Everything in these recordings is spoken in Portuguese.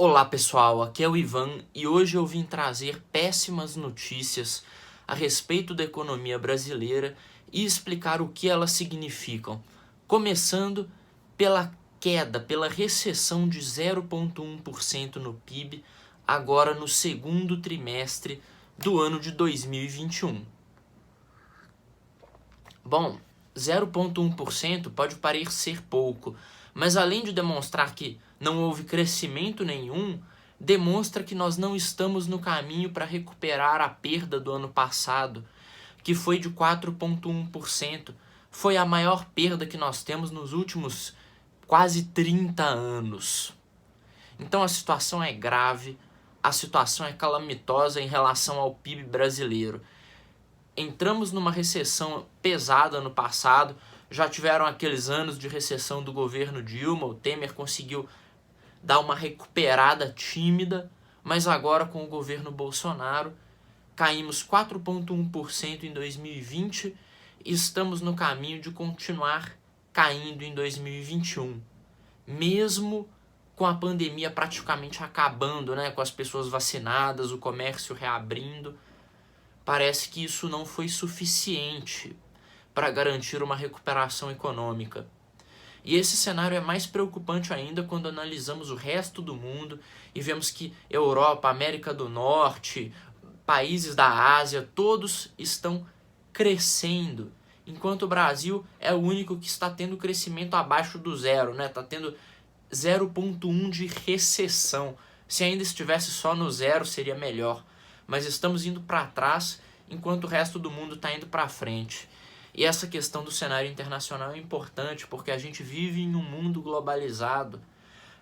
Olá pessoal, aqui é o Ivan e hoje eu vim trazer péssimas notícias a respeito da economia brasileira e explicar o que elas significam. Começando pela queda, pela recessão de 0,1% no PIB agora no segundo trimestre do ano de 2021. Bom, 0,1% pode parecer pouco, mas além de demonstrar que não houve crescimento nenhum, demonstra que nós não estamos no caminho para recuperar a perda do ano passado, que foi de 4,1%. Foi a maior perda que nós temos nos últimos quase 30 anos. Então a situação é grave, a situação é calamitosa em relação ao PIB brasileiro. Entramos numa recessão pesada no passado, já tiveram aqueles anos de recessão do governo Dilma, o Temer conseguiu dar uma recuperada tímida, mas agora com o governo Bolsonaro caímos 4,1% em 2020 e estamos no caminho de continuar caindo em 2021, mesmo com a pandemia praticamente acabando, com as pessoas vacinadas, o comércio reabrindo. Parece que isso não foi suficiente para garantir uma recuperação econômica. E esse cenário é mais preocupante ainda quando analisamos o resto do mundo e vemos que Europa, América do Norte, países da Ásia, todos estão crescendo, enquanto o Brasil é o único que está tendo crescimento abaixo do zero, está tendo 0,1 de recessão. Se ainda estivesse só no zero seria melhor, mas estamos indo para trás enquanto o resto do mundo está indo para frente. E essa questão do cenário internacional é importante porque a gente vive em um mundo globalizado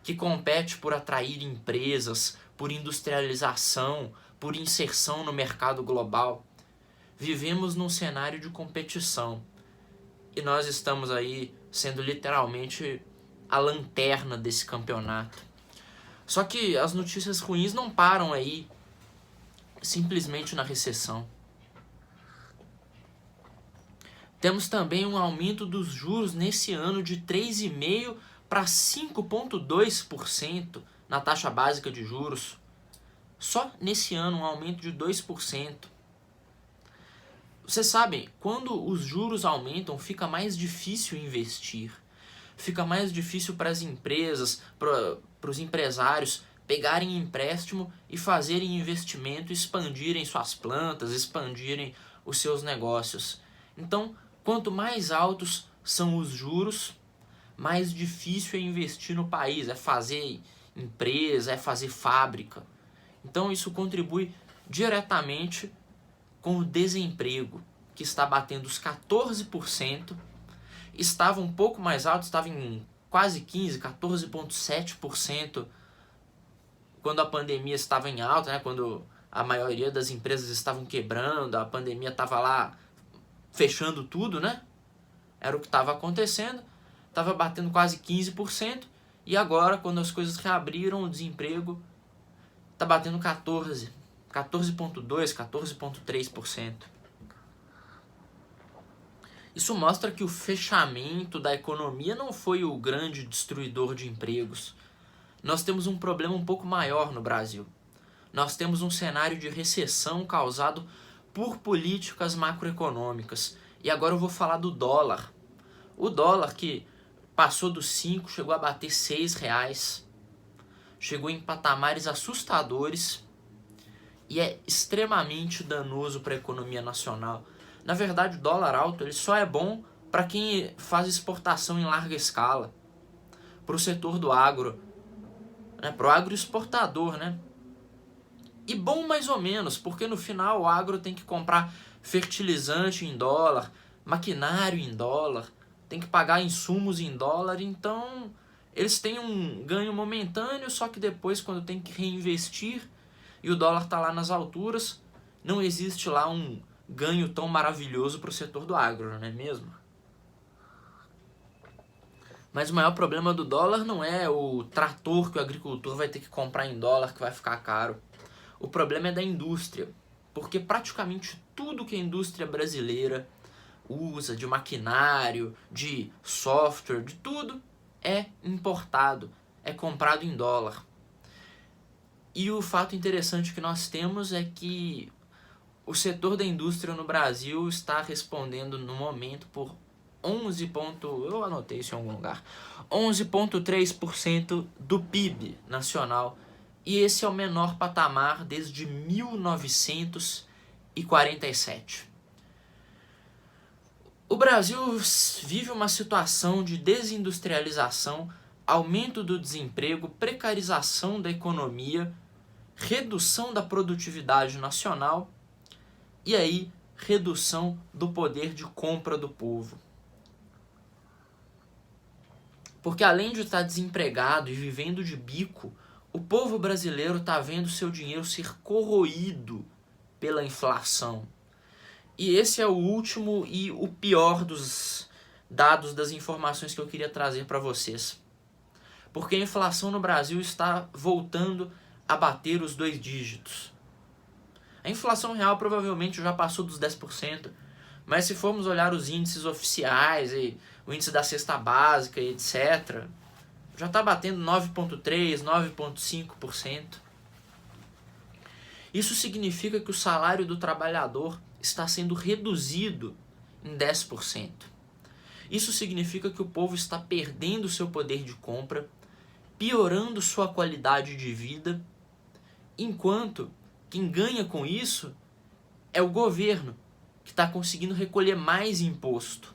que compete por atrair empresas, por industrialização, por inserção no mercado global. Vivemos num cenário de competição e nós estamos aí sendo literalmente a lanterna desse campeonato. Só que as notícias ruins não param aí simplesmente na recessão. Temos também um aumento dos juros nesse ano de 3,5% para 5,2% na taxa básica de juros. Só nesse ano um aumento de 2%. Vocês sabem, quando os juros aumentam, fica mais difícil investir. Fica mais difícil para as empresas, para os empresários pegarem empréstimo e fazerem investimento, expandirem suas plantas, expandirem os seus negócios. Então, quanto mais altos são os juros, mais difícil é investir no país, é fazer empresa, é fazer fábrica. Então isso contribui diretamente com o desemprego, que está batendo os 14%, estava um pouco mais alto, estava em quase 15%, 14,7% quando a pandemia estava em alta, quando a maioria das empresas estavam quebrando, a pandemia estava lá fechando tudo, Era o que estava acontecendo, estava batendo quase 15%, e agora, quando as coisas reabriram, o desemprego está batendo 14%, 14,2%, 14,3%. Isso mostra que o fechamento da economia não foi o grande destruidor de empregos. Nós temos um problema um pouco maior no Brasil. Nós temos um cenário de recessão causado por políticas macroeconômicas. E agora eu vou falar do dólar. O dólar que passou dos 5, chegou a bater 6 reais. Chegou em patamares assustadores e é extremamente danoso para a economia nacional. Na verdade, o dólar alto ele só é bom para quem faz exportação em larga escala, para o setor do agro, para o agroexportador, E bom mais ou menos, porque no final o agro tem que comprar fertilizante em dólar, maquinário em dólar, tem que pagar insumos em dólar, então eles têm um ganho momentâneo, só que depois quando tem que reinvestir e o dólar está lá nas alturas, não existe lá um ganho tão maravilhoso para o setor do agro, não é mesmo? Mas o maior problema do dólar não é o trator que o agricultor vai ter que comprar em dólar que vai ficar caro. O problema é da indústria, porque praticamente tudo que a indústria brasileira usa, de maquinário, de software, de tudo, é importado, é comprado em dólar. E o fato interessante que nós temos é que o setor da indústria no Brasil está respondendo no momento por 11 eu anotei isso em algum lugar, 11,3% do PIB nacional. E esse é o menor patamar desde 1947. O Brasil vive uma situação de desindustrialização, aumento do desemprego, precarização da economia, redução da produtividade nacional e aí redução do poder de compra do povo. Porque além de estar desempregado e vivendo de bico, o povo brasileiro está vendo seu dinheiro ser corroído pela inflação. E esse é o último e o pior dos dados, das informações que eu queria trazer para vocês. Porque a inflação no Brasil está voltando a bater os 2 dígitos. A inflação real provavelmente já passou dos 10%, mas se formos olhar os índices oficiais, e o índice da cesta básica e etc., já está batendo 9,3%, 9,5%. Isso significa que o salário do trabalhador está sendo reduzido em 10%. Isso significa que o povo está perdendo seu poder de compra, piorando sua qualidade de vida, enquanto quem ganha com isso é o governo, que está conseguindo recolher mais imposto.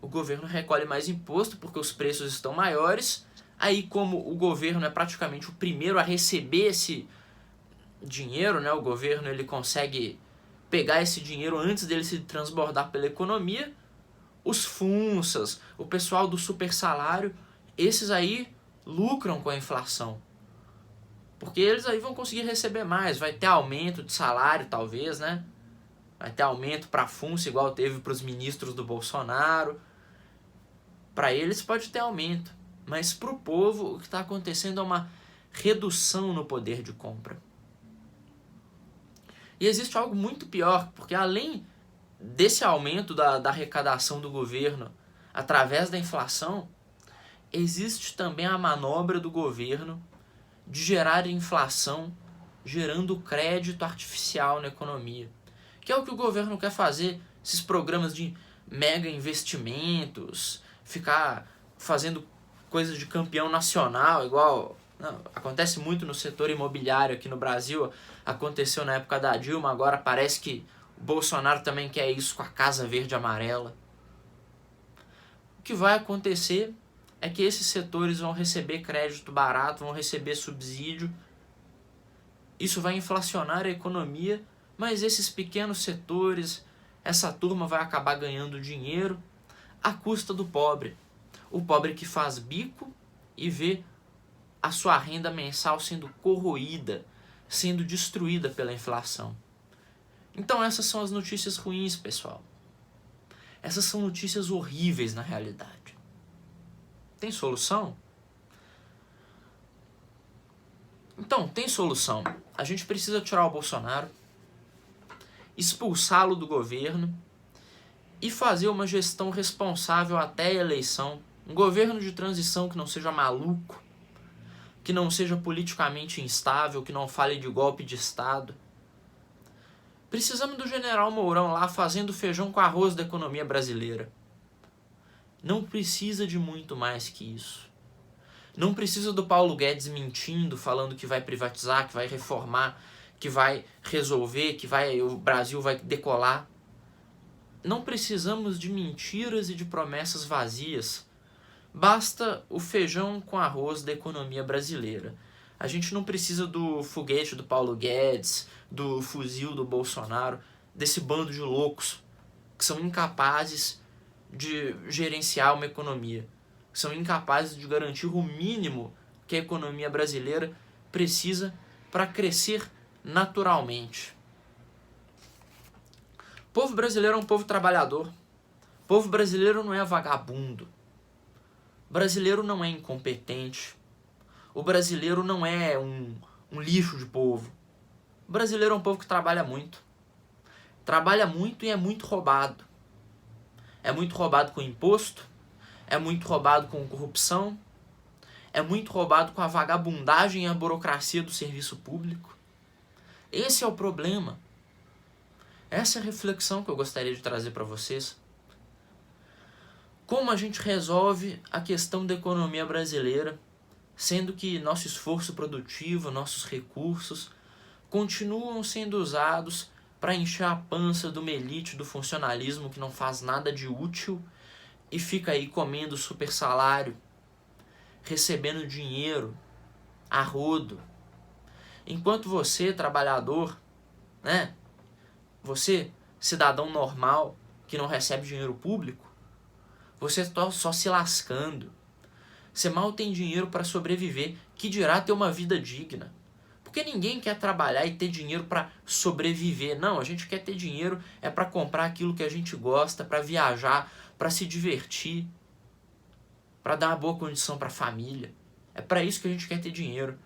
O governo recolhe mais imposto porque os preços estão maiores, aí como o governo é praticamente o primeiro a receber esse dinheiro, né? O governo ele consegue pegar esse dinheiro antes dele se transbordar pela economia. Os funsas, o pessoal do super salário, esses aí lucram com a inflação. Porque eles aí vão conseguir receber mais, vai ter aumento de salário talvez, né? Vai ter aumento para funça igual teve para os ministros do Bolsonaro. Para eles pode ter aumento, mas para o povo o que está acontecendo é uma redução no poder de compra. E existe algo muito pior, porque além desse aumento da arrecadação do governo através da inflação, existe também a manobra do governo de gerar inflação, gerando crédito artificial na economia. Que é o que o governo quer fazer, esses programas de mega investimentos, ficar fazendo coisas de campeão nacional, igual acontece muito no setor imobiliário aqui no Brasil, aconteceu na época da Dilma, agora parece que o Bolsonaro também quer isso com a Casa Verde e Amarela. O que vai acontecer é que esses setores vão receber crédito barato, vão receber subsídio, isso vai inflacionar a economia, mas esses pequenos setores, essa turma vai acabar ganhando dinheiro à custa do pobre. O pobre que faz bico e vê a sua renda mensal sendo corroída, sendo destruída pela inflação. Então essas são as notícias ruins, pessoal. Essas são notícias horríveis na realidade. Tem solução? Então, tem solução. A gente precisa tirar o Bolsonaro, expulsá-lo do governo e fazer uma gestão responsável até a eleição. Um governo de transição que não seja maluco, que não seja politicamente instável, que não fale de golpe de Estado. Precisamos do general Mourão lá fazendo feijão com arroz da economia brasileira. Não precisa de muito mais que isso. Não precisa do Paulo Guedes mentindo, falando que vai privatizar, que vai reformar, que vai resolver, que o Brasil vai decolar. Não precisamos de mentiras e de promessas vazias. Basta o feijão com arroz da economia brasileira. A gente não precisa do foguete do Paulo Guedes, do fuzil do Bolsonaro, desse bando de loucos que são incapazes de gerenciar uma economia, que são incapazes de garantir o mínimo que a economia brasileira precisa para crescer naturalmente. O povo brasileiro é um povo trabalhador. O povo brasileiro não é vagabundo. O brasileiro não é incompetente. O brasileiro não é um lixo de povo. O brasileiro é um povo que trabalha muito. Trabalha muito e é muito roubado. É muito roubado com imposto, é muito roubado com corrupção, é muito roubado com a vagabundagem e a burocracia do serviço público. Esse é o problema. Essa é a reflexão que eu gostaria de trazer para vocês. Como a gente resolve a questão da economia brasileira, sendo que nosso esforço produtivo, nossos recursos, continuam sendo usados para encher a pança de uma elite do funcionalismo que não faz nada de útil e fica aí comendo super salário, recebendo dinheiro a rodo. Enquanto você, trabalhador, né, você, cidadão normal, que não recebe dinheiro público, você está só se lascando. Você mal tem dinheiro para sobreviver, que dirá ter uma vida digna. Porque ninguém quer trabalhar e ter dinheiro para sobreviver. Não, a gente quer ter dinheiro é para comprar aquilo que a gente gosta, para viajar, para se divertir, para dar uma boa condição para a família. É para isso que a gente quer ter dinheiro.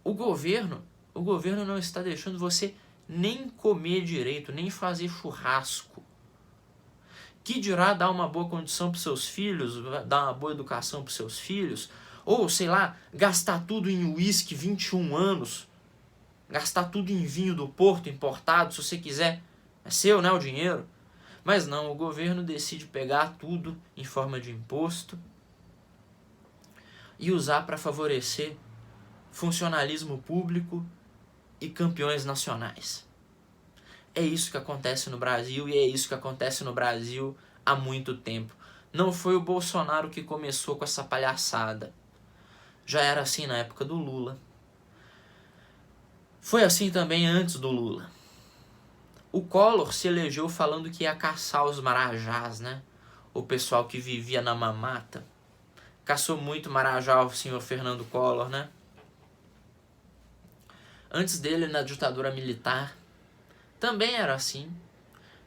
O governo não está deixando você nem comer direito, nem fazer churrasco. Que dirá dar uma boa condição para seus filhos, dar uma boa educação para seus filhos, ou, sei lá, gastar tudo em uísque 21 anos, gastar tudo em vinho do Porto importado, se você quiser. É seu, né, o dinheiro? Mas não, o governo decide pegar tudo em forma de imposto e usar para favorecer funcionalismo público e campeões nacionais. É isso que acontece no Brasil e é isso que acontece no Brasil há muito tempo. Não foi o Bolsonaro que começou com essa palhaçada. Já era assim na época do Lula. Foi assim também antes do Lula. O Collor se elegeu falando que ia caçar os marajás, né? O pessoal que vivia na mamata. Caçou muito marajá o senhor Fernando Collor, né? Antes dele, na ditadura militar, também era assim.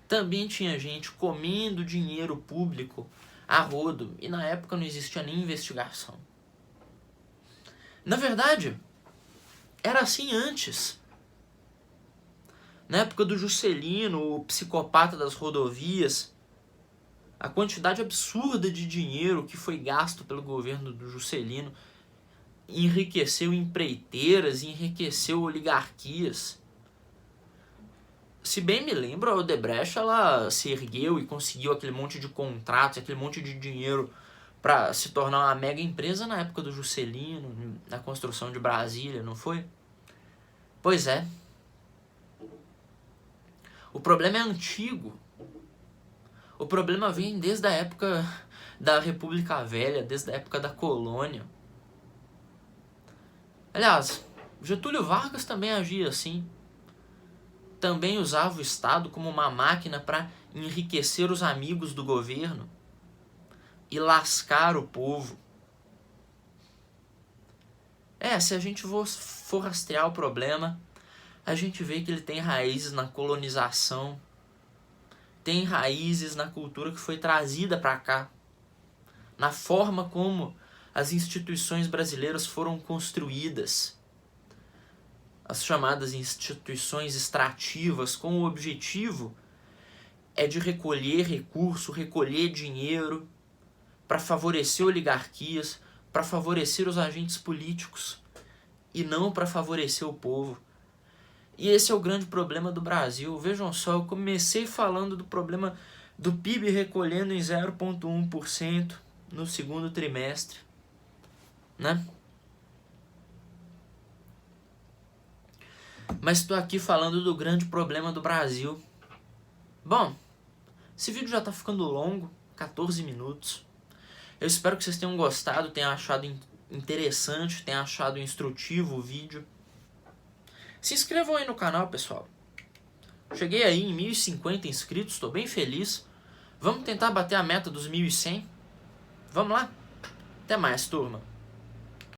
Também tinha gente comendo dinheiro público a rodo. E na época não existia nem investigação. Na verdade, era assim antes. Na época do Juscelino, o psicopata das rodovias, a quantidade absurda de dinheiro que foi gasto pelo governo do Juscelino enriqueceu empreiteiras, enriqueceu oligarquias. Se bem me lembro, a Odebrecht ela se ergueu e conseguiu aquele monte de contratos, aquele monte de dinheiro para se tornar uma mega empresa na época do Juscelino, na construção de Brasília, não foi? Pois é. O problema é antigo. O problema vem desde a época da República Velha, desde a época da colônia. Aliás, Getúlio Vargas também agia assim. Também usava o Estado como uma máquina para enriquecer os amigos do governo e lascar o povo. Se a gente for rastrear o problema, a gente vê que ele tem raízes na colonização, tem raízes na cultura que foi trazida para cá, na forma como as instituições brasileiras foram construídas, as chamadas instituições extrativas, com o objetivo de recolher recurso, recolher dinheiro para favorecer oligarquias, para favorecer os agentes políticos e não para favorecer o povo. E esse é o grande problema do Brasil. Vejam só, eu comecei falando do problema do PIB recolhendo em 0,1% no segundo trimestre, né? Mas estou aqui falando do grande problema do Brasil. Bom, esse vídeo já está ficando longo, 14 minutos. Eu espero que vocês tenham gostado, tenham achado interessante, tenham achado instrutivo o vídeo. Se inscrevam aí no canal, pessoal. Cheguei aí em 1.050 inscritos, estou bem feliz. Vamos tentar bater a meta dos 1.100? Vamos lá? Até mais, turma.